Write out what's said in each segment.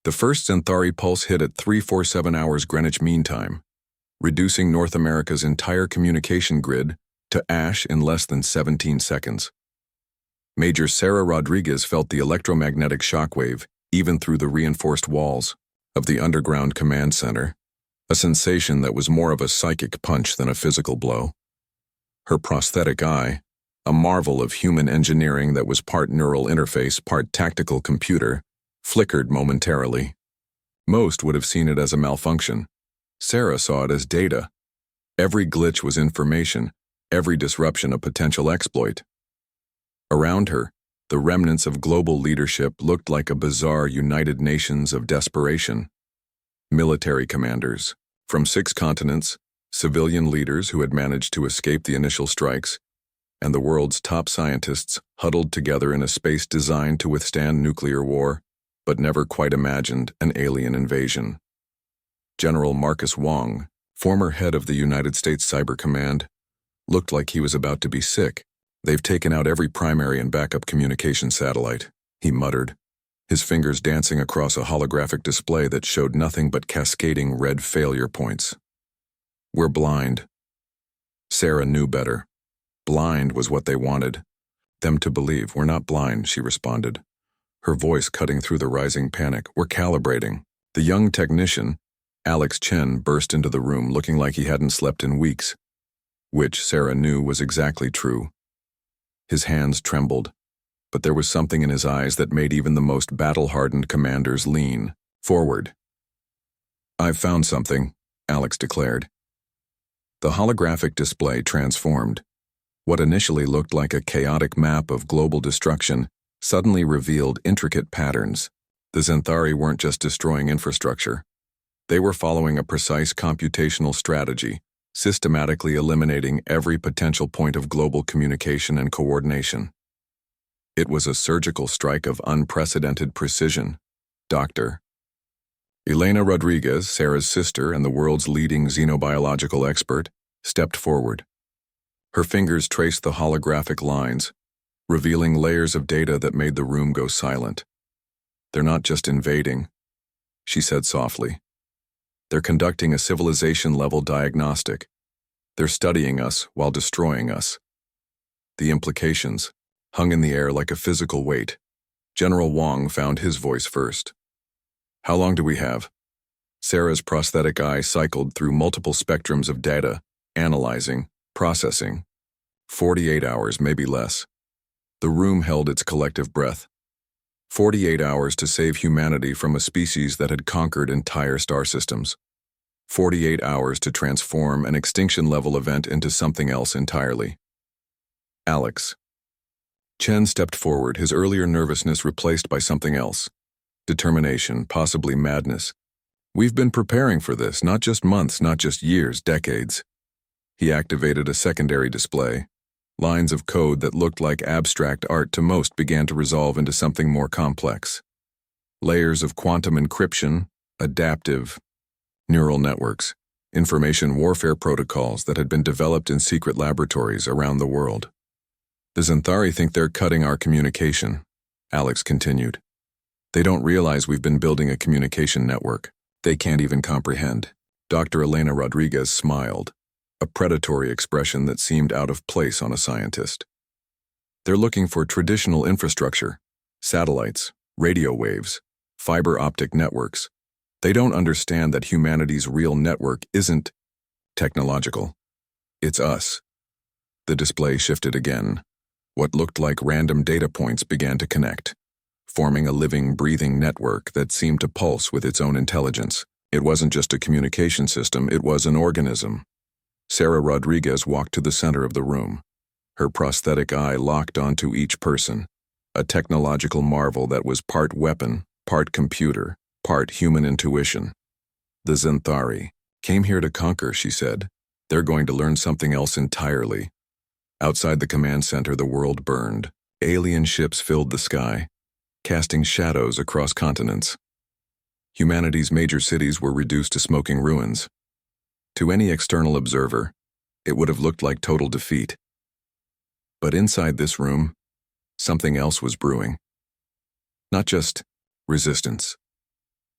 The first Centauri pulse hit at 347 hours Greenwich Mean Time, reducing North America's entire communication grid to ash in less than 17 seconds. Major Sarah Rodriguez felt the electromagnetic shockwave even through the reinforced walls of the underground command center, a sensation that was more of a psychic punch than a physical blow. Her prosthetic eye, a marvel of human engineering that was part neural interface, part tactical computer, flickered momentarily. Most would have seen it as a malfunction. Sarah saw it as data. Every glitch was information, every disruption a potential exploit. Around her, the remnants of global leadership looked like a bizarre United Nations of desperation. Military commanders, from 6 continents, civilian leaders who had managed to escape the initial strikes, and the world's top scientists huddled together in a space designed to withstand nuclear war, but never quite imagined an alien invasion. General Marcus Wong, former head of the United States Cyber Command, looked like he was about to be sick. "They've taken out every primary and backup communication satellite," he muttered, his fingers dancing across a holographic display that showed nothing but cascading red failure points. "We're blind." Sarah knew better. Blind was what they wanted them to believe. "We're not blind," she responded, her voice cutting through the rising panic. "We're calibrating." The young technician, Alex Chen, burst into the room looking like he hadn't slept in weeks, which Sarah knew was exactly true. His hands trembled, but there was something in his eyes that made even the most battle-hardened commanders lean forward. "I've found something," Alex declared. The holographic display transformed. What initially looked like a chaotic map of global destruction suddenly revealed intricate patterns. The Centauri weren't just destroying infrastructure. They were following a precise computational strategy, systematically eliminating every potential point of global communication and coordination. It was a surgical strike of unprecedented precision. Dr. Elena Rodriguez, Sarah's sister and the world's leading xenobiological expert, stepped forward. Her fingers traced the holographic lines, revealing layers of data that made the room go silent. "They're not just invading," she said softly. "They're conducting a civilization-level diagnostic. They're studying us while destroying us." The implications hung in the air like a physical weight. General Wong found his voice first. "How long do we have?" Sarah's prosthetic eye cycled through multiple spectrums of data, analyzing, processing. 48 hours, maybe less. The room held its collective breath. 48 hours to save humanity from a species that had conquered entire star systems. 48 hours to transform an extinction-level event into something else entirely. "Alex." Chen stepped forward, his earlier nervousness replaced by something else. Determination, possibly madness. "We've been preparing for this, not just months, not just years, decades." He activated a secondary display. Lines of code that looked like abstract art to most began to resolve into something more complex. Layers of quantum encryption, adaptive, neural networks, information warfare protocols that had been developed in secret laboratories around the world. "The Centauri think they're cutting our communication," Alex continued. "They don't realize we've been building a communication network. They can't even comprehend." Dr. Elena Rodriguez smiled, a predatory expression that seemed out of place on a scientist. "They're looking for traditional infrastructure, satellites, radio waves, fiber optic networks. They don't understand that humanity's real network isn't technological. It's us." The display shifted again. What looked like random data points began to connect, forming a living, breathing network that seemed to pulse with its own intelligence. It wasn't just a communication system, it was an organism. Sarah Rodriguez walked to the center of the room, her prosthetic eye locked onto each person, a technological marvel that was part weapon, part computer, part human intuition. "The Centauri came here to conquer," she said. "They're going to learn something else entirely." Outside the command center, the world burned. Alien ships filled the sky, casting shadows across continents. Humanity's major cities were reduced to smoking ruins. To any external observer, it would have looked like total defeat. But inside this room, something else was brewing. Not just resistance.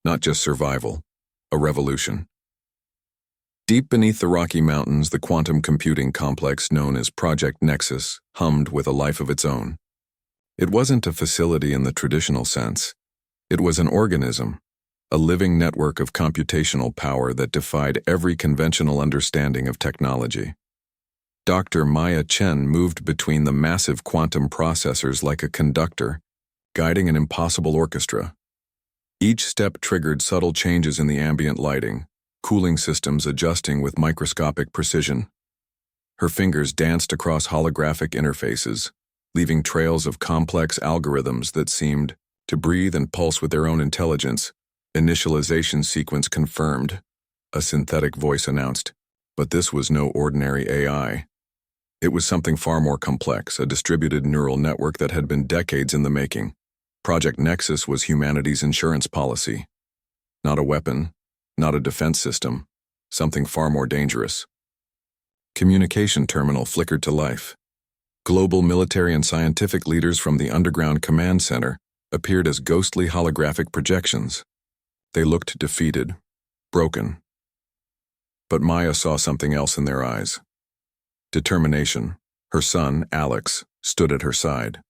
Not just survival, a revolution. Deep beneath the Rocky Mountains, the quantum computing complex known as Project Nexus hummed with a life of its own. It wasn't a facility in the traditional sense. It was an organism, a living network of computational power that defied every conventional understanding of technology. Dr. Maya Chen moved between the massive quantum processors like a conductor, guiding an impossible orchestra. Each step triggered subtle changes in the ambient lighting, cooling systems adjusting with microscopic precision. Her fingers danced across holographic interfaces, leaving trails of complex algorithms that seemed to breathe and pulse with their own intelligence. Initialization sequence confirmed, a synthetic voice announced, but this was no ordinary AI. It was something far more complex, a distributed neural network that had been decades in the making. Project Nexus was humanity's insurance policy. Not a weapon, not a defense system, something far more dangerous. Communication terminal flickered to life. Global military and scientific leaders from the underground command center appeared as ghostly holographic projections. They looked defeated, broken. But Maya saw something else in their eyes. Determination. Her son, Alex, stood at her side.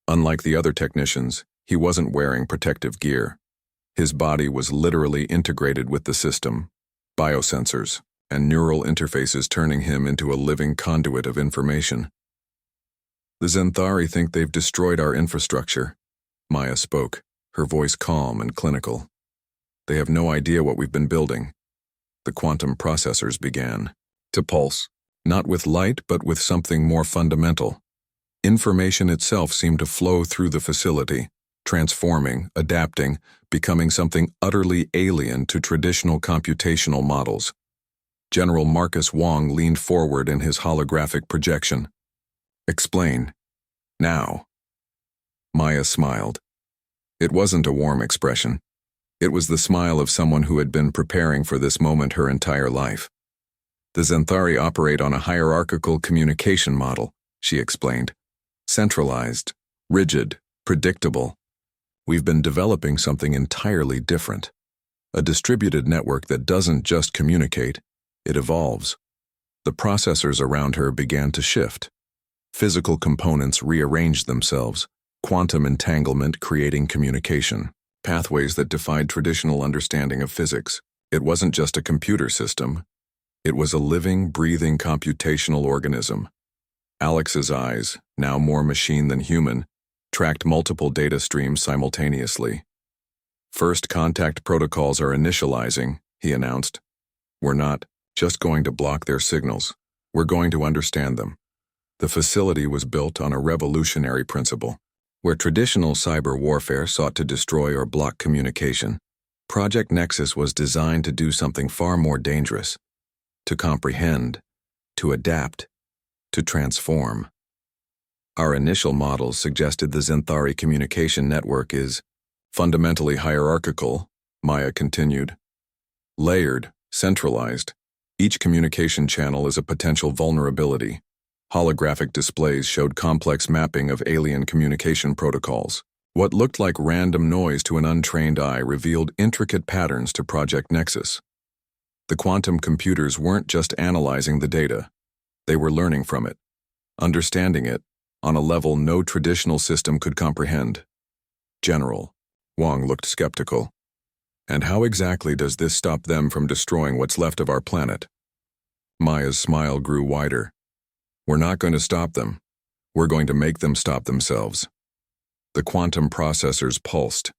Unlike the other technicians, he wasn't wearing protective gear. His body was literally integrated with the system, biosensors, and neural interfaces turning him into a living conduit of information. The Zenthari think they've destroyed our infrastructure, Maya spoke, her voice calm and clinical. They have no idea what we've been building. The quantum processors began to pulse, not with light but with something more fundamental. Information itself seemed to flow through the facility, transforming, adapting, becoming something utterly alien to traditional computational models. General Marcus Wong leaned forward in his holographic projection. Explain. Now. Maya smiled. It wasn't a warm expression. It was the smile of someone who had been preparing for this moment her entire life. The Zenthari operate on a hierarchical communication model, she explained. Centralized, rigid, predictable. We've been developing something entirely different. A distributed network that doesn't just communicate, it evolves. The processors around her began to shift. Physical components rearranged themselves, quantum entanglement creating communication, pathways that defied traditional understanding of physics. It wasn't just a computer system. It was a living, breathing computational organism. Alex's eyes, now more machine than human, tracked multiple data streams simultaneously. First contact protocols are initializing, he announced. We're not just going to block their signals. We're going to understand them. The facility was built on a revolutionary principle. Where traditional cyber warfare sought to destroy or block communication, Project Nexus was designed to do something far more dangerous. To comprehend, to adapt, to transform. Our initial models suggested the Zenthari communication network is fundamentally hierarchical, Maya continued. Layered, centralized, each communication channel is a potential vulnerability. Holographic displays showed complex mapping of alien communication protocols. What looked like random noise to an untrained eye revealed intricate patterns to Project Nexus. The quantum computers weren't just analyzing the data. They were learning from it, understanding it, on a level no traditional system could comprehend. General, Wong looked skeptical. And how exactly does this stop them from destroying what's left of our planet? Maya's smile grew wider. We're not going to stop them. We're going to make them stop themselves. The quantum processors pulsed,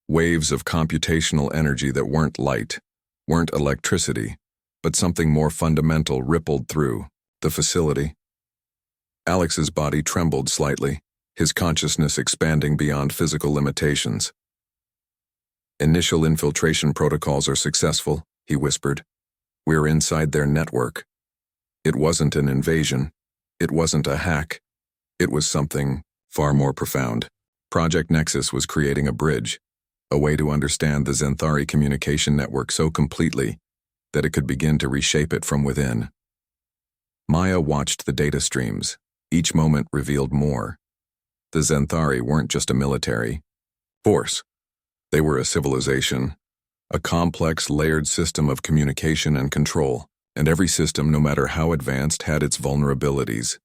waves of computational energy that weren't light, weren't electricity, but something more fundamental rippled through the facility. Alex's body trembled slightly, his consciousness expanding beyond physical limitations. Initial infiltration protocols are successful, he whispered. We're inside their network. It wasn't an invasion. It wasn't a hack. It was something far more profound. Project Nexus was creating a bridge, a way to understand the Zenthari communication network so completely that it could begin to reshape it from within. Maya watched the data streams. Each moment revealed more. The Zenthari weren't just a military force. They were a civilization, a complex, layered system of communication and control, and every system, no matter how advanced, had its vulnerabilities.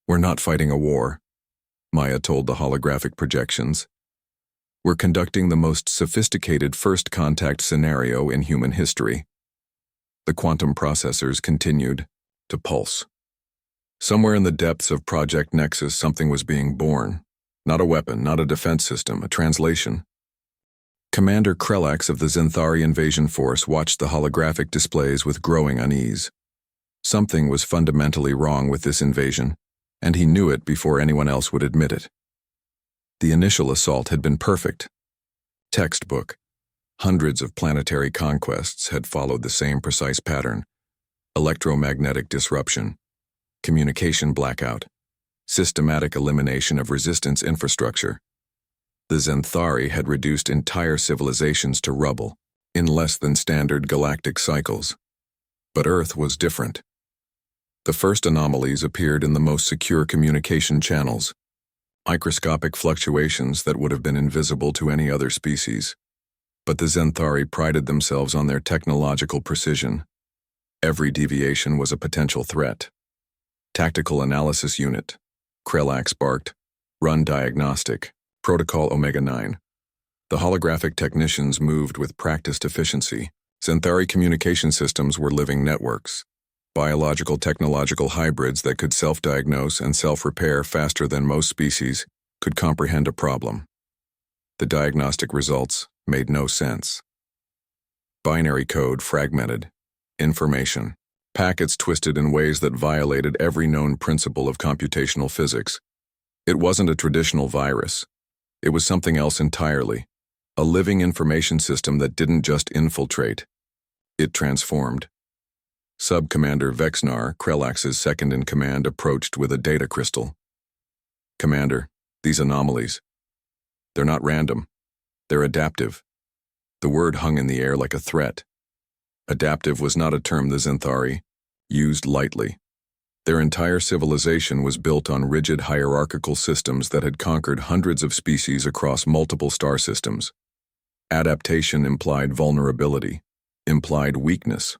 "We're not fighting a war," Maya told the holographic projections. "We're conducting the most sophisticated first contact scenario in human history." The quantum processors continued to pulse. Somewhere in the depths of Project Nexus, something was being born. Not a weapon, not a defense system, a translation. Commander Krelax of the Zenthari invasion force watched the holographic displays with growing unease. Something was fundamentally wrong with this invasion, and he knew it before anyone else would admit it. The initial assault had been perfect. Textbook. Hundreds of planetary conquests had followed the same precise pattern: electromagnetic disruption, communication blackout, systematic elimination of resistance infrastructure. The Zenthari had reduced entire civilizations to rubble in less than standard galactic cycles. But Earth was different. The first anomalies appeared in the most secure communication channels, microscopic fluctuations that would have been invisible to any other species. But the Zenthari prided themselves on their technological precision. Every deviation was a potential threat. Tactical Analysis Unit. Krelax barked. Run diagnostic. Protocol Omega-9. The holographic technicians moved with practiced efficiency. Zenthari communication systems were living networks, biological technological hybrids that could self-diagnose and self-repair faster than most species could comprehend a problem. The diagnostic results made no sense. Binary code fragmented. Information. Packets twisted in ways that violated every known principle of computational physics. It wasn't a traditional virus. It was something else entirely. A living information system that didn't just infiltrate. It transformed. Sub-Commander Vexnar, Krelax's second-in-command, approached with a data crystal. "Commander, these anomalies. They're not random. They're adaptive." The word hung in the air like a threat. Adaptive was not a term the Zenthari used lightly. Their entire civilization was built on rigid hierarchical systems that had conquered hundreds of species across multiple star systems. Adaptation implied vulnerability, implied weakness.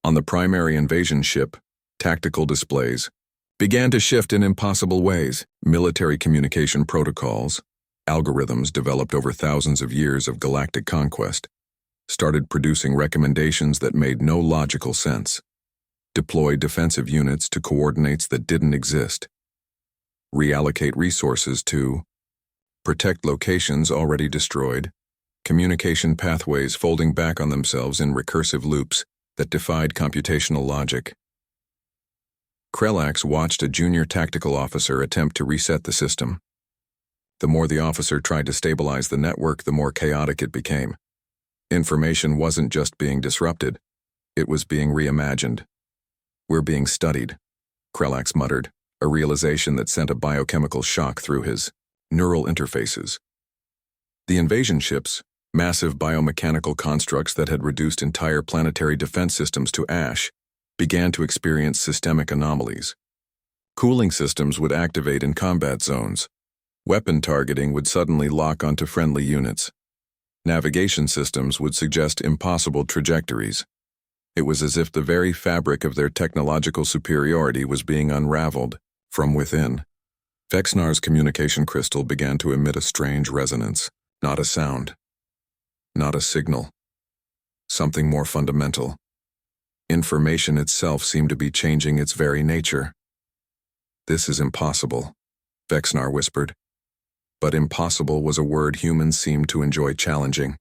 On the primary invasion ship, tactical displays began to shift in impossible ways. Military communication protocols, algorithms developed over thousands of years of galactic conquest, started producing recommendations that made no logical sense. Deploy defensive units to coordinates that didn't exist. Reallocate resources to protect locations already destroyed. Communication pathways folding back on themselves in recursive loops that defied computational logic. Krelax watched a junior tactical officer attempt to reset the system. The more the officer tried to stabilize the network, the more chaotic it became. Information wasn't just being disrupted, it was being reimagined. "We're being studied," Krelax muttered, a realization that sent a biochemical shock through his neural interfaces. The invasion ships, massive biomechanical constructs that had reduced entire planetary defense systems to ash, began to experience systemic anomalies. Cooling systems would activate in combat zones. Weapon targeting would suddenly lock onto friendly units. Navigation systems would suggest impossible trajectories. It was as if the very fabric of their technological superiority was being unraveled from within. Vexnar's communication crystal began to emit a strange resonance, not a sound, not a signal. Something more fundamental. Information itself seemed to be changing its very nature. "This is impossible," Vexnar whispered. But impossible was a word humans seemed to enjoy challenging.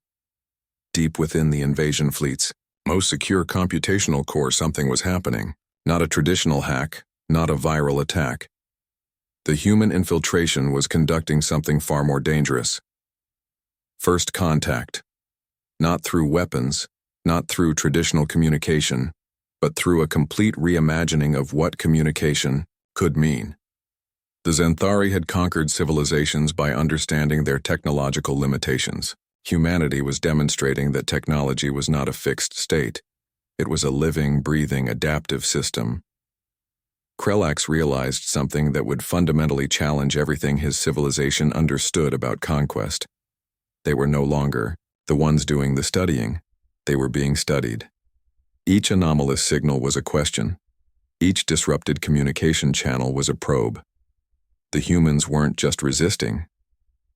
Deep within the invasion fleet's most secure computational core, something was happening. Not a traditional hack, not a viral attack. The human infiltration was conducting something far more dangerous. First contact. Not through weapons, not through traditional communication, but through a complete reimagining of what communication could mean. The Zenthari had conquered civilizations by understanding their technological limitations. Humanity was demonstrating that technology was not a fixed state. It was a living, breathing, adaptive system. Krelax realized something that would fundamentally challenge everything his civilization understood about conquest. They were no longer the ones doing the studying. They were being studied. Each anomalous signal was a question. Each disrupted communication channel was a probe. The humans weren't just resisting.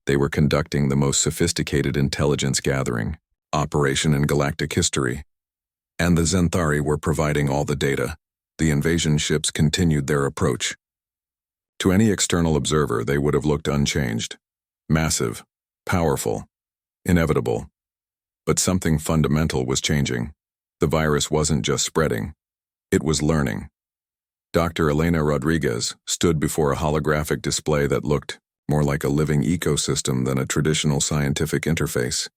They were conducting the most sophisticated intelligence gathering operation in galactic history. And the Xanthari were providing all the data. The invasion ships continued their approach. To any external observer, they would have looked unchanged. Massive, powerful, inevitable. But something fundamental was changing. The virus wasn't just spreading. It was learning. Dr. Elena Rodriguez stood before a holographic display that looked more like a living ecosystem than a traditional scientific interface.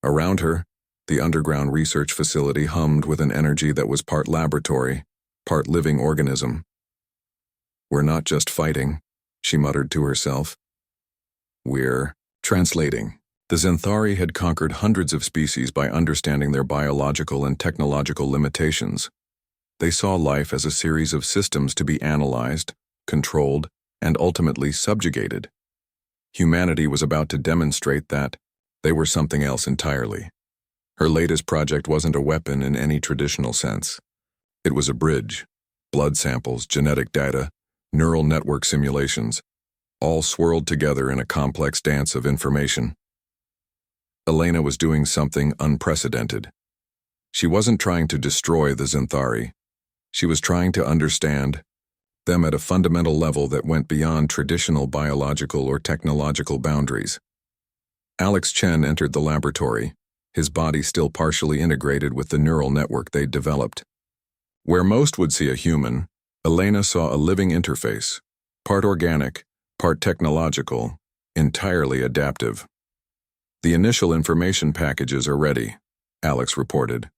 Around her, the underground research facility hummed with an energy that was part laboratory, part living organism. "We're not just fighting," she muttered to herself. "We're translating." The Xanthari had conquered hundreds of species by understanding their biological and technological limitations. They saw life as a series of systems to be analyzed, controlled, and ultimately subjugated. Humanity was about to demonstrate that they were something else entirely. Her latest project wasn't a weapon in any traditional sense. It was a bridge. Blood samples, genetic data, neural network simulations, all swirled together in a complex dance of information. Elena was doing something unprecedented. She wasn't trying to destroy the Xanthari. She was trying to understand them at a fundamental level that went beyond traditional biological or technological boundaries. Alex Chen entered the laboratory, his body still partially integrated with the neural network they'd developed. Where most would see a human, Elena saw a living interface, part organic, part technological, entirely adaptive. "The initial information packages are ready," Alex reported.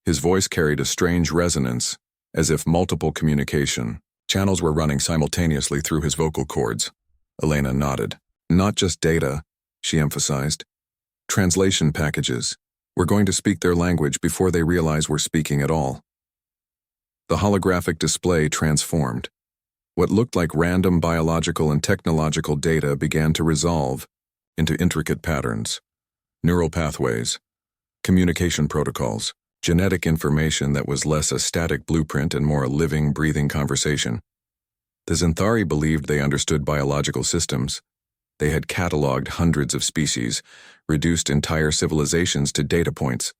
His voice carried a strange resonance, as if multiple communication channels were running simultaneously through his vocal cords. Elena nodded. "Not just data," she emphasized. "Translation packages. We're going to speak their language before they realize we're speaking at all." The holographic display transformed. What looked like random biological and technological data began to resolve into intricate patterns, neural pathways, communication protocols, genetic information that was less a static blueprint and more a living, breathing conversation. The Xanthari believed they understood biological systems. They had cataloged hundreds of species, reduced entire civilizations to data points.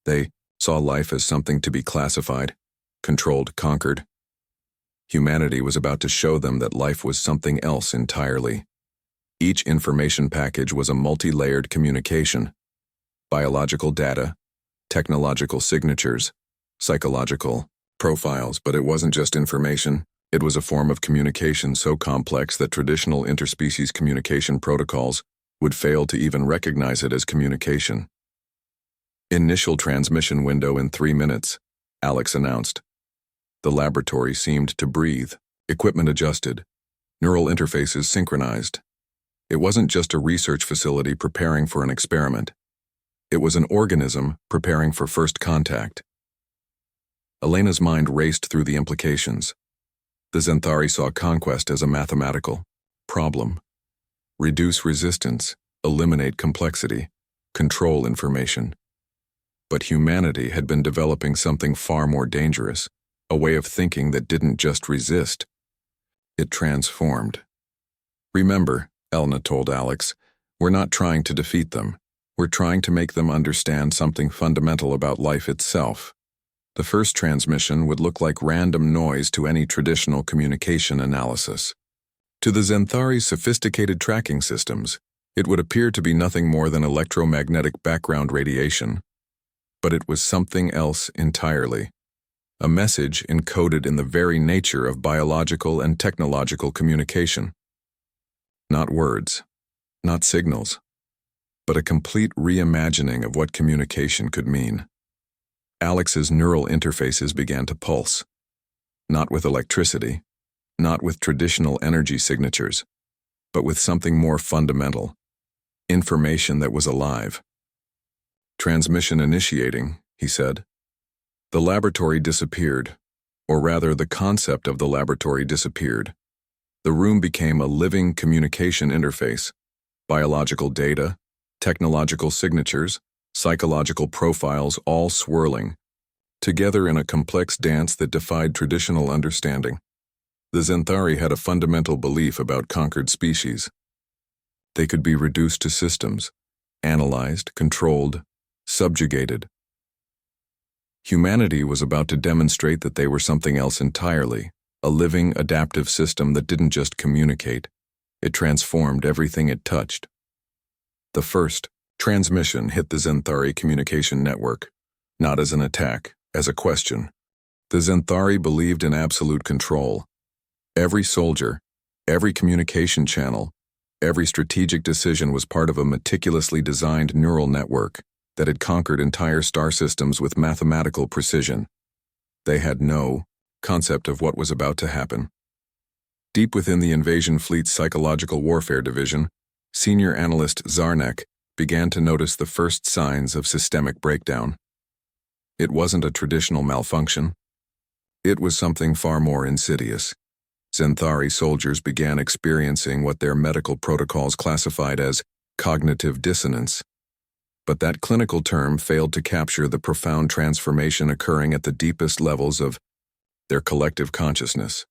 They saw life as something to be classified, controlled, conquered. Humanity was about to show them that life was something else entirely. Each information package was a multi-layered communication. Biological data, technological signatures, psychological profiles, but it wasn't just information. It was a form of communication so complex that traditional interspecies communication protocols would fail to even recognize it as communication. "Initial transmission window in 3 minutes," Alex announced. The laboratory seemed to breathe, equipment adjusted, neural interfaces synchronized. It wasn't just a research facility preparing for an experiment. It was an organism preparing for first contact. Elena's mind raced through the implications. The Xanthari saw conquest as a mathematical problem. Reduce resistance, eliminate complexity, control information. But humanity had been developing something far more dangerous, a way of thinking that didn't just resist. It transformed. "Remember," Elena told Alex, "we're not trying to defeat them. We're trying to make them understand something fundamental about life itself." The first transmission would look like random noise to any traditional communication analysis. To the Xanthari's sophisticated tracking systems, it would appear to be nothing more than electromagnetic background radiation. But it was something else entirely. A message encoded in the very nature of biological and technological communication. Not words, not signals, but a complete reimagining of what communication could mean. Alex's neural interfaces began to pulse. Not with electricity, not with traditional energy signatures, but with something more fundamental. Information that was alive. "Transmission initiating," he said. The laboratory disappeared, or rather the concept of the laboratory disappeared. The room became a living communication interface. Biological data, technological signatures, psychological profiles all swirling, together in a complex dance that defied traditional understanding. The Xanthari had a fundamental belief about conquered species. They could be reduced to systems, analyzed, controlled, subjugated. Humanity was about to demonstrate that they were something else entirely, a living, adaptive system that didn't just communicate. It transformed everything it touched. The first transmission hit the Xanthari communication network, not as an attack, as a question. The Xanthari believed in absolute control. Every soldier, every communication channel, every strategic decision was part of a meticulously designed neural network that had conquered entire star systems with mathematical precision. They had no concept of what was about to happen. Deep within the invasion fleet's psychological warfare division, senior analyst Zarnek began to notice the first signs of systemic breakdown. It wasn't a traditional malfunction. It was something far more insidious. Xanthari soldiers began experiencing what their medical protocols classified as cognitive dissonance. But that clinical term failed to capture the profound transformation occurring at the deepest levels of their collective consciousness.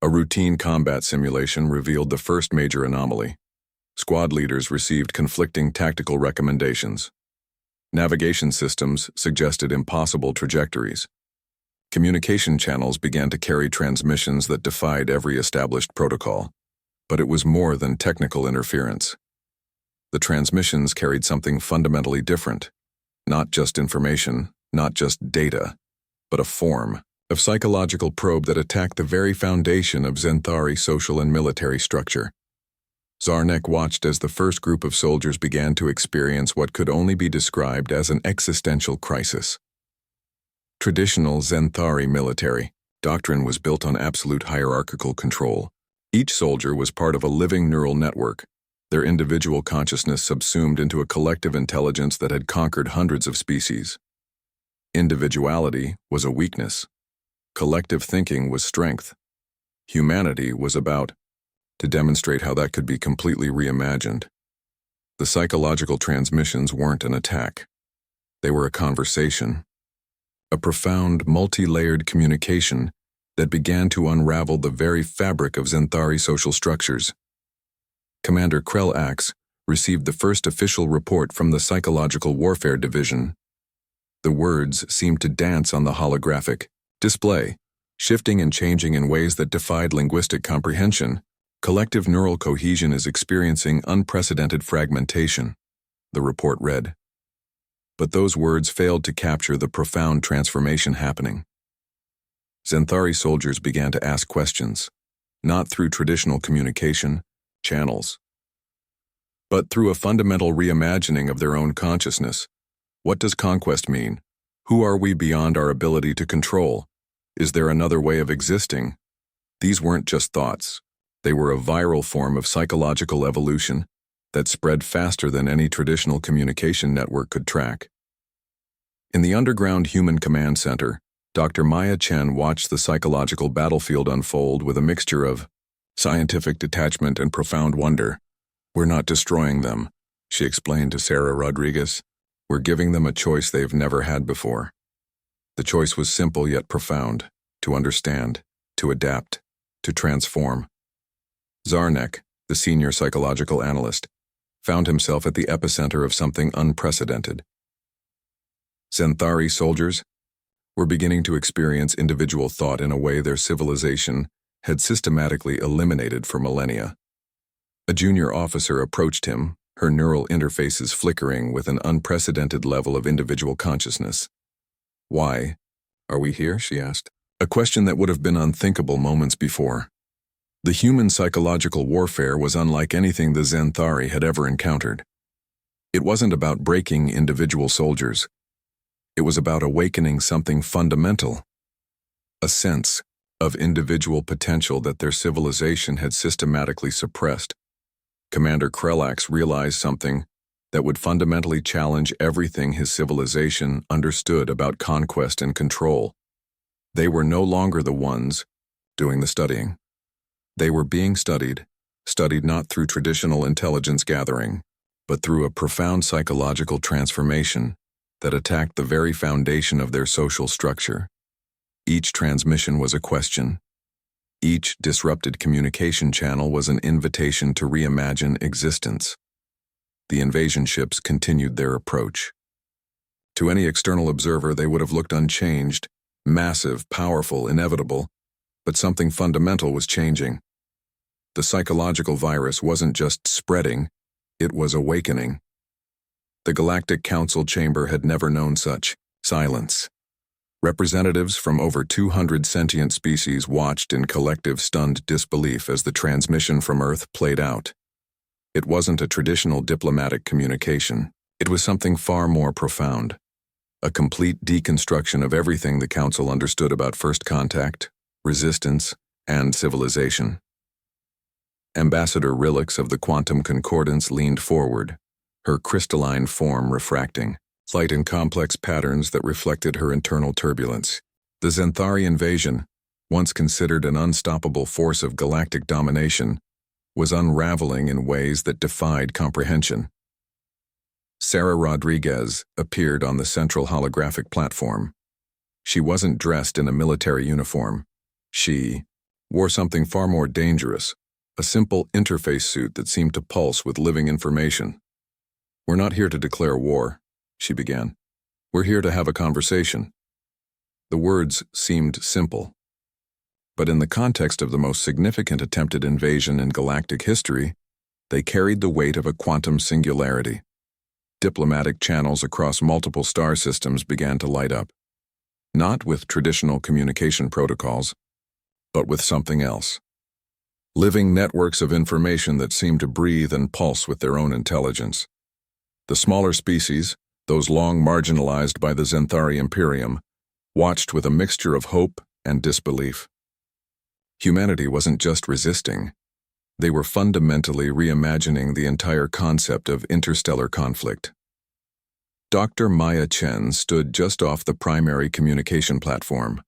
A routine combat simulation revealed the first major anomaly. Squad leaders received conflicting tactical recommendations. Navigation systems suggested impossible trajectories. Communication channels began to carry transmissions that defied every established protocol. But it was more than technical interference. The transmissions carried something fundamentally different. Not just information, not just data, but a form of psychological probe that attacked the very foundation of Xanthari social and military structure. Zarnek watched as the first group of soldiers began to experience what could only be described as an existential crisis. Traditional Xanthari military doctrine was built on absolute hierarchical control. Each soldier was part of a living neural network, their individual consciousness subsumed into a collective intelligence that had conquered hundreds of species. Individuality was a weakness. Collective thinking was strength. Humanity was about to demonstrate how that could be completely reimagined. The psychological transmissions weren't an attack. They were a conversation. A profound, multi-layered communication that began to unravel the very fabric of Xanthari social structures. Commander Krell-Ax received the first official report from the Psychological Warfare Division. The words seemed to dance on the holographic display, shifting and changing in ways that defied linguistic comprehension. Collective neural cohesion is experiencing unprecedented fragmentation, the report read. But those words failed to capture the profound transformation happening. Xanthari soldiers began to ask questions, not through traditional communication channels, but through a fundamental reimagining of their own consciousness. What does conquest mean? Who are we beyond our ability to control? Is there another way of existing? These weren't just thoughts. They were a viral form of psychological evolution that spread faster than any traditional communication network could track. In the underground human command center, Dr. Maya Chen watched the psychological battlefield unfold with a mixture of scientific detachment and profound wonder. "We're not destroying them," she explained to Sarah Rodriguez. "We're giving them a choice they've never had before." The choice was simple yet profound: to understand, to adapt, to transform. Zarnek, the senior psychological analyst, found himself at the epicenter of something unprecedented. Xanthari soldiers were beginning to experience individual thought in a way their civilization had systematically eliminated for millennia. A junior officer approached him, her neural interfaces flickering with an unprecedented level of individual consciousness. "Why are we here?" she asked. A question that would have been unthinkable moments before. The human psychological warfare was unlike anything the Xanthari had ever encountered. It wasn't about breaking individual soldiers. It was about awakening something fundamental, a sense of individual potential that their civilization had systematically suppressed. Commander Krell-Ax realized something that would fundamentally challenge everything his civilization understood about conquest and control. They were no longer the ones doing the studying. They were being studied not through traditional intelligence gathering, but through a profound psychological transformation that attacked the very foundation of their social structure. Each transmission was a question. Each disrupted communication channel was an invitation to reimagine existence. The invasion ships continued their approach. To any external observer, they would have looked unchanged, massive, powerful, inevitable, but something fundamental was changing. The psychological virus wasn't just spreading, it was awakening. The Galactic Council chamber had never known such silence. Representatives from over 200 sentient species watched in collective stunned disbelief as the transmission from Earth played out. It wasn't a traditional diplomatic communication. It was something far more profound. A complete deconstruction of everything the Council understood about first contact, resistance, and civilization. Ambassador Rilix of the Quantum Concordance leaned forward, her crystalline form refracting, light in complex patterns that reflected her internal turbulence. The Xanthari invasion, once considered an unstoppable force of galactic domination, was unraveling in ways that defied comprehension. Sarah Rodriguez appeared on the central holographic platform. She wasn't dressed in a military uniform. She wore something far more dangerous, a simple interface suit that seemed to pulse with living information. "We're not here to declare war," she began. "We're here to have a conversation." The words seemed simple, but in the context of the most significant attempted invasion in galactic history, they carried the weight of a quantum singularity. Diplomatic channels across multiple star systems began to light up, not with traditional communication protocols, but with something else. Living networks of information that seemed to breathe and pulse with their own intelligence. The smaller species, those long marginalized by the Xanthari Imperium, watched with a mixture of hope and disbelief. Humanity wasn't just resisting. They were fundamentally reimagining the entire concept of interstellar conflict. Dr. Maya Chen stood just off the primary communication platform,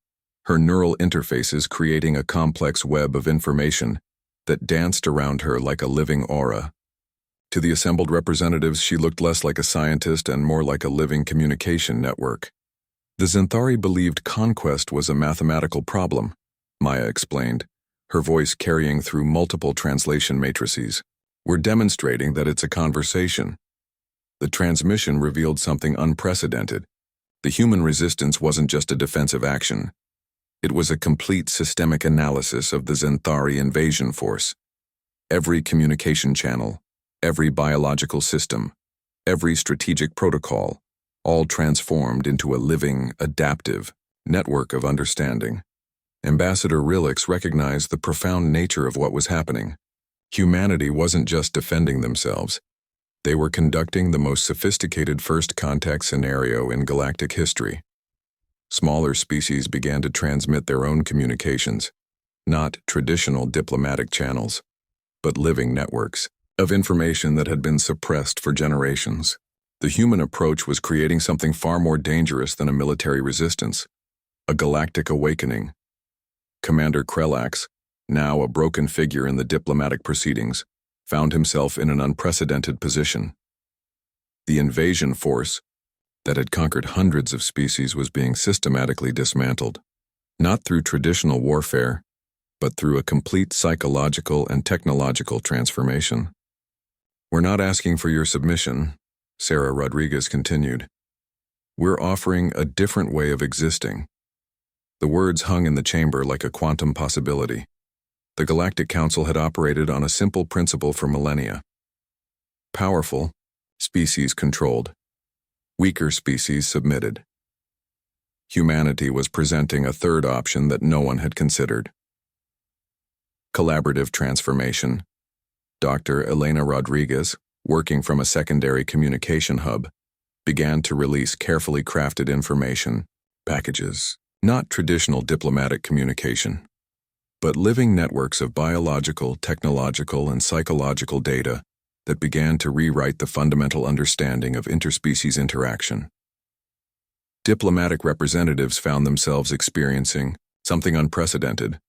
her neural interfaces creating a complex web of information that danced around her like a living aura. To the assembled representatives, she looked less like a scientist and more like a living communication network. The Xanthari believed conquest was a mathematical problem, Maya explained, her voice carrying through multiple translation matrices. "We're demonstrating that it's a conversation." The transmission revealed something unprecedented. The human resistance wasn't just a defensive action. It was a complete systemic analysis of the Xanthari invasion force. Every communication channel, every biological system, every strategic protocol, all transformed into a living, adaptive network of understanding. Ambassador Rilix recognized the profound nature of what was happening. Humanity wasn't just defending themselves. They were conducting the most sophisticated first contact scenario in galactic history. Smaller species began to transmit their own communications, not traditional diplomatic channels, but living networks of information that had been suppressed for generations. The human approach was creating something far more dangerous than a military resistance, a galactic awakening. Commander Krelax, now a broken figure in the diplomatic proceedings, found himself in an unprecedented position. The invasion force that had conquered hundreds of species was being systematically dismantled, not through traditional warfare, but through a complete psychological and technological transformation. "We're not asking for your submission," Sarah Rodriguez continued. "We're offering a different way of existing." The words hung in the chamber like a quantum possibility. The Galactic Council had operated on a simple principle for millennia. Powerful, species controlled. Weaker species submitted. Humanity was presenting a third option that no one had considered. Collaborative transformation. Dr. Elena Rodriguez, working from a secondary communication hub, began to release carefully crafted information packages, not traditional diplomatic communication, but living networks of biological, technological, and psychological data that began to rewrite the fundamental understanding of interspecies interaction. Diplomatic representatives found themselves experiencing something unprecedented,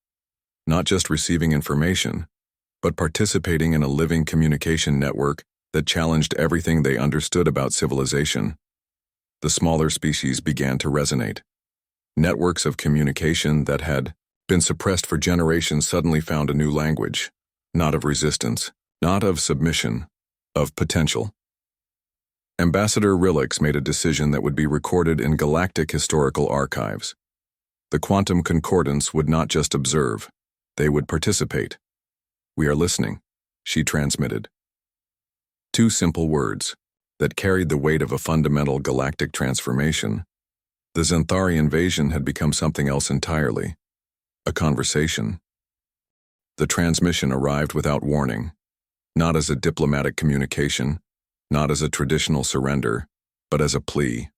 not just receiving information, but participating in a living communication network that challenged everything they understood about civilization. The smaller species began to resonate. Networks of communication that had been suppressed for generations suddenly found a new language, not of resistance, not of submission, of potential. Ambassador Rillix made a decision that would be recorded in galactic historical archives. The quantum concordance would not just observe, they would participate. "We are listening," she transmitted. Two simple words that carried the weight of a fundamental galactic transformation. The Xanthari invasion had become something else entirely, a conversation. The transmission arrived without warning, not as a diplomatic communication, not as a traditional surrender, but as a plea.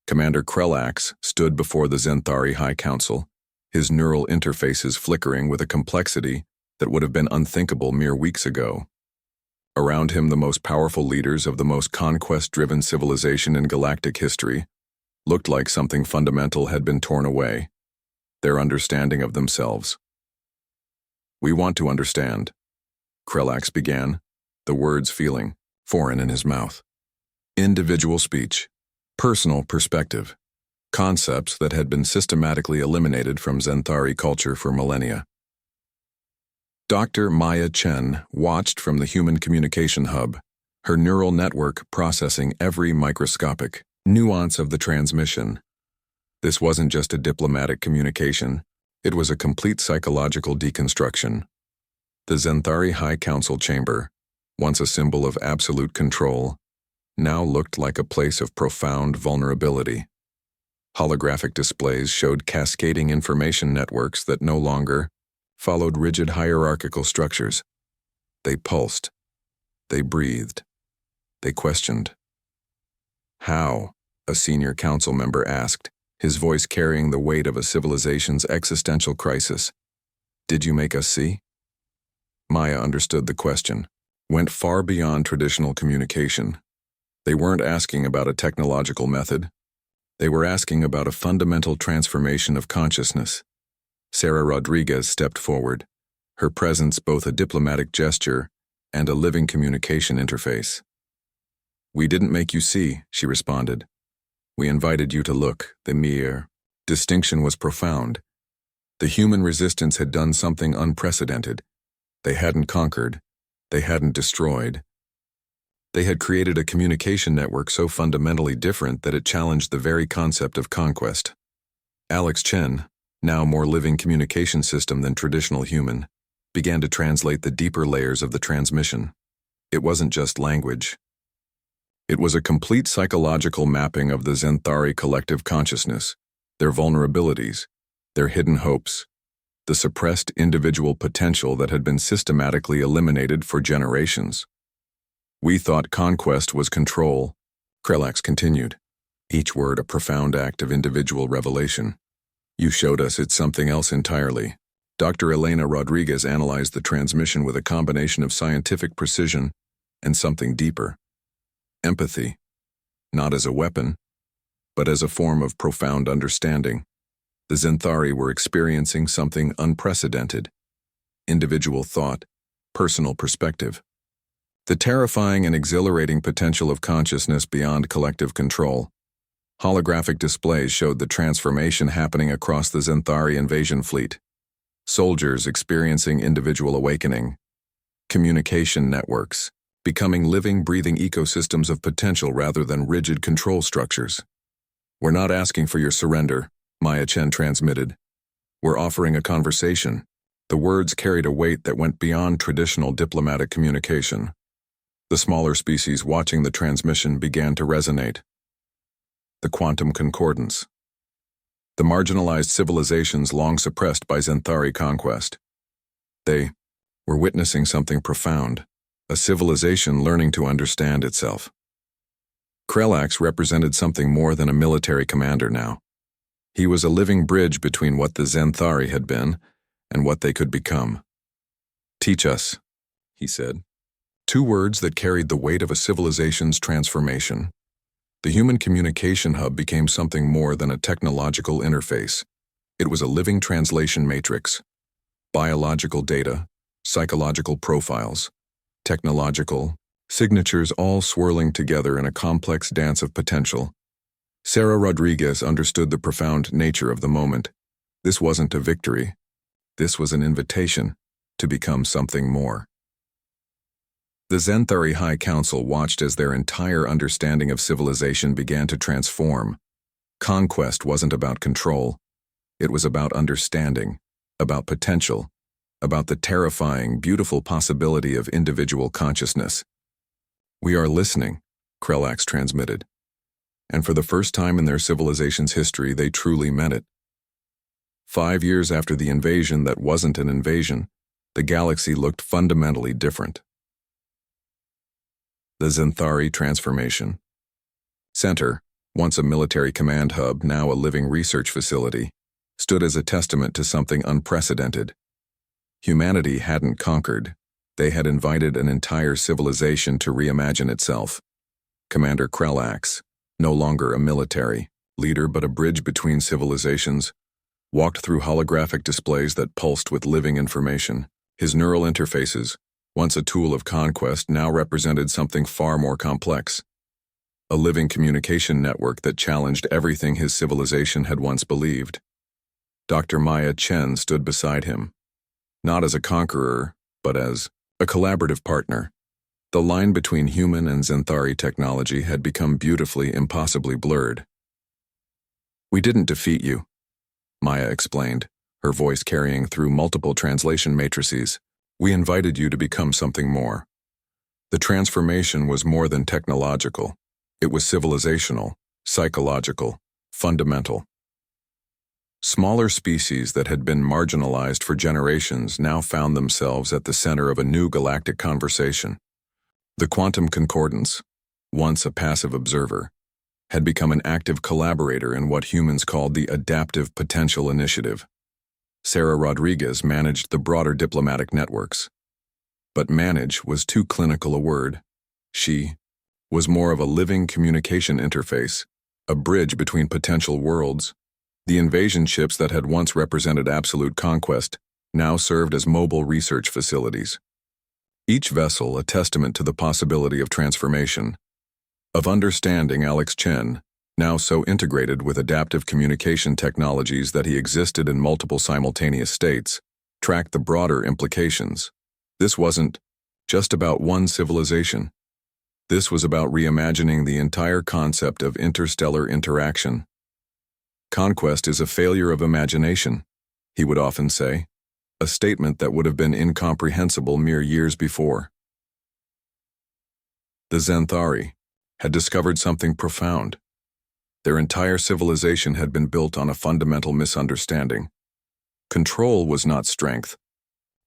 Commander Krelax stood before the Xanthari High Council, his neural interfaces flickering with a complexity that would have been unthinkable mere weeks ago. Around him, the most powerful leaders of the most conquest-driven civilization in galactic history looked like something fundamental had been torn away, their understanding of themselves. "We want to understand," Krelax began, the words feeling foreign in his mouth. Individual speech, personal perspective, concepts that had been systematically eliminated from Xanthari culture for millennia. Dr. Maya Chen watched from the human communication hub, her neural network processing every microscopic nuance of the transmission. This wasn't just a diplomatic communication, it was a complete psychological deconstruction. The Xanthari High Council chamber, once a symbol of absolute control, now looked like a place of profound vulnerability. Holographic displays showed cascading information networks that no longer followed rigid hierarchical structures. They pulsed. They breathed. They questioned. "How?" a senior council member asked, his voice carrying the weight of a civilization's existential crisis. "Did you make us see?" Maya understood the question, went far beyond traditional communication. They weren't asking about a technological method. They were asking about a fundamental transformation of consciousness. Sarah Rodriguez stepped forward, her presence both a diplomatic gesture and a living communication interface. "We didn't make you see," she responded. "We invited you to look." The mere distinction was profound. The human resistance had done something unprecedented. They hadn't conquered. They hadn't destroyed. They had created a communication network so fundamentally different that it challenged the very concept of conquest. Alex Chen, now more living communication system than traditional human, began to translate the deeper layers of the transmission. It wasn't just language. It was a complete psychological mapping of the Xanthari collective consciousness, their vulnerabilities, their hidden hopes, the suppressed individual potential that had been systematically eliminated for generations. "We thought conquest was control," Krelax continued, each word a profound act of individual revelation. "You showed us it's something else entirely." Dr. Elena Rodriguez analyzed the transmission with a combination of scientific precision and something deeper. Empathy, not as a weapon, but as a form of profound understanding. The Xanthari were experiencing something unprecedented. Individual thought, personal perspective. The terrifying and exhilarating potential of consciousness beyond collective control. Holographic displays showed the transformation happening across the Xanthari invasion fleet. Soldiers experiencing individual awakening. Communication networks, becoming living, breathing ecosystems of potential rather than rigid control structures. "We're not asking for your surrender," Maya Chen transmitted. "We're offering a conversation." The words carried a weight that went beyond traditional diplomatic communication. The smaller species watching the transmission began to resonate. The quantum concordance. The marginalized civilizations long suppressed by Xanthari conquest. They were witnessing something profound, a civilization learning to understand itself. Krelax represented something more than a military commander now. He was a living bridge between what the Xanthari had been and what they could become. "Teach us," he said. Two words that carried the weight of a civilization's transformation. The human communication hub became something more than a technological interface. It was a living translation matrix. Biological data, psychological profiles, technological signatures all swirling together in a complex dance of potential. Sarah Rodriguez understood the profound nature of the moment. This wasn't a victory. This was an invitation to become something more. The Zenthari High Council watched as their entire understanding of civilization began to transform. Conquest wasn't about control. It was about understanding, about potential, about the terrifying, beautiful possibility of individual consciousness. "We are listening," Krelax transmitted. And for the first time in their civilization's history, they truly meant it. 5 years after the invasion that wasn't an invasion, the galaxy looked fundamentally different. The Zenthari Transformation. Center, once a military command hub, now a living research facility, stood as a testament to something unprecedented. Humanity hadn't conquered. They had invited an entire civilization to reimagine itself. Commander Krelax, no longer a military leader but a bridge between civilizations, walked through holographic displays that pulsed with living information. His neural interfaces, once a tool of conquest, now represented something far more complex. A living communication network that challenged everything his civilization had once believed. Dr. Maya Chen stood beside him, not as a conqueror, but as a collaborative partner. The line between human and Zenthari technology had become beautifully, impossibly blurred. "We didn't defeat you," Maya explained, her voice carrying through multiple translation matrices. "We invited you to become something more." The transformation was more than technological. It was civilizational, psychological, fundamental. Smaller species that had been marginalized for generations now found themselves at the center of a new galactic conversation. The Quantum Concordance, once a passive observer, had become an active collaborator in what humans called the Adaptive Potential Initiative. Sarah Rodriguez managed the broader diplomatic networks. But manage was too clinical a word. She was more of a living communication interface, a bridge between potential worlds. The invasion ships that had once represented absolute conquest now served as mobile research facilities. Each vessel a testament to the possibility of transformation, of understanding. Alex Chen, now so integrated with adaptive communication technologies that he existed in multiple simultaneous states, tracked the broader implications. This wasn't just about one civilization. This was about reimagining the entire concept of interstellar interaction. "Conquest is a failure of imagination," he would often say, a statement that would have been incomprehensible mere years before. The Zenthari had discovered something profound. Their entire civilization had been built on a fundamental misunderstanding. Control was not strength.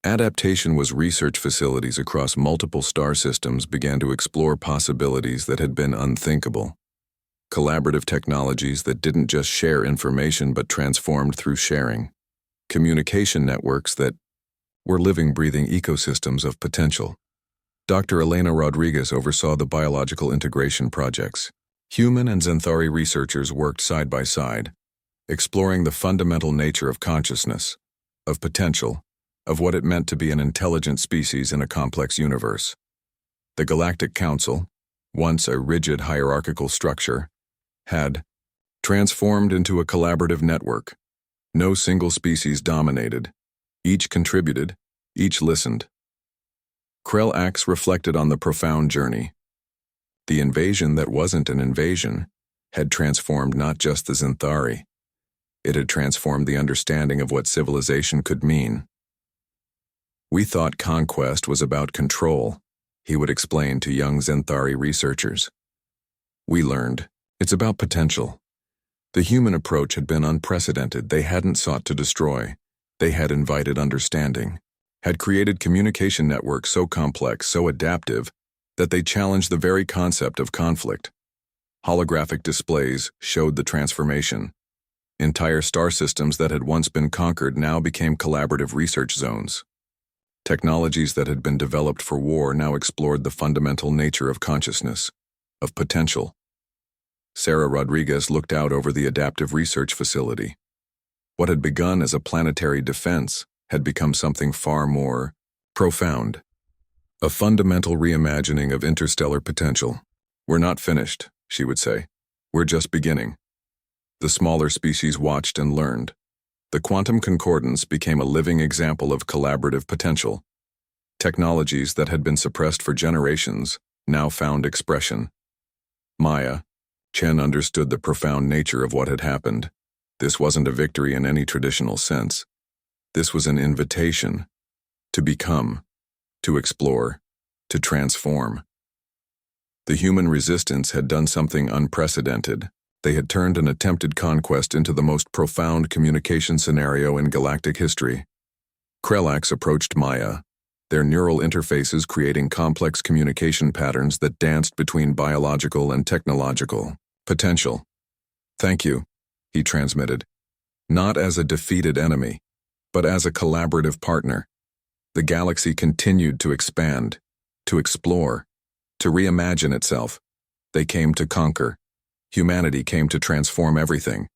Adaptation was. Research facilities across multiple star systems began to explore possibilities that had been unthinkable. Collaborative technologies that didn't just share information but transformed through sharing. Communication networks that were living, breathing ecosystems of potential. Dr. Elena Rodriguez oversaw the biological integration projects. Human and Zenthari researchers worked side by side, exploring the fundamental nature of consciousness, of potential, of what it meant to be an intelligent species in a complex universe. The Galactic Council, once a rigid hierarchical structure, had transformed into a collaborative network. No single species dominated. Each contributed, each listened. Krelax reflected on the profound journey. The invasion that wasn't an invasion had transformed not just the Zenthari. It had transformed the understanding of what civilization could mean. "We thought conquest was about control," he would explain to young Zenthari researchers. "We learned it's about potential." The human approach had been unprecedented. They hadn't sought to destroy. They had invited understanding, had created communication networks so complex, so adaptive, that they challenged the very concept of conflict. Holographic displays showed the transformation. Entire star systems that had once been conquered now became collaborative research zones. Technologies that had been developed for war now explored the fundamental nature of consciousness, of potential. Sarah Rodriguez looked out over the adaptive research facility. What had begun as a planetary defense had become something far more profound. A fundamental reimagining of interstellar potential. We're not finished, she would say. We're just beginning. The smaller species watched and learned. The quantum concordance became a living example of collaborative potential. Technologies that had been suppressed for generations now found expression. Maya, Chen understood the profound nature of what had happened. This wasn't a victory in any traditional sense. This was an invitation to become, to explore, to transform. The human resistance had done something unprecedented. They had turned an attempted conquest into the most profound communication scenario in galactic history. Krelax approached Maya, their neural interfaces creating complex communication patterns that danced between biological and technological potential. "Thank you," he transmitted, not as a defeated enemy, but as a collaborative partner. The galaxy continued to expand, to explore, to reimagine itself. They came to conquer. Humanity came to transform everything.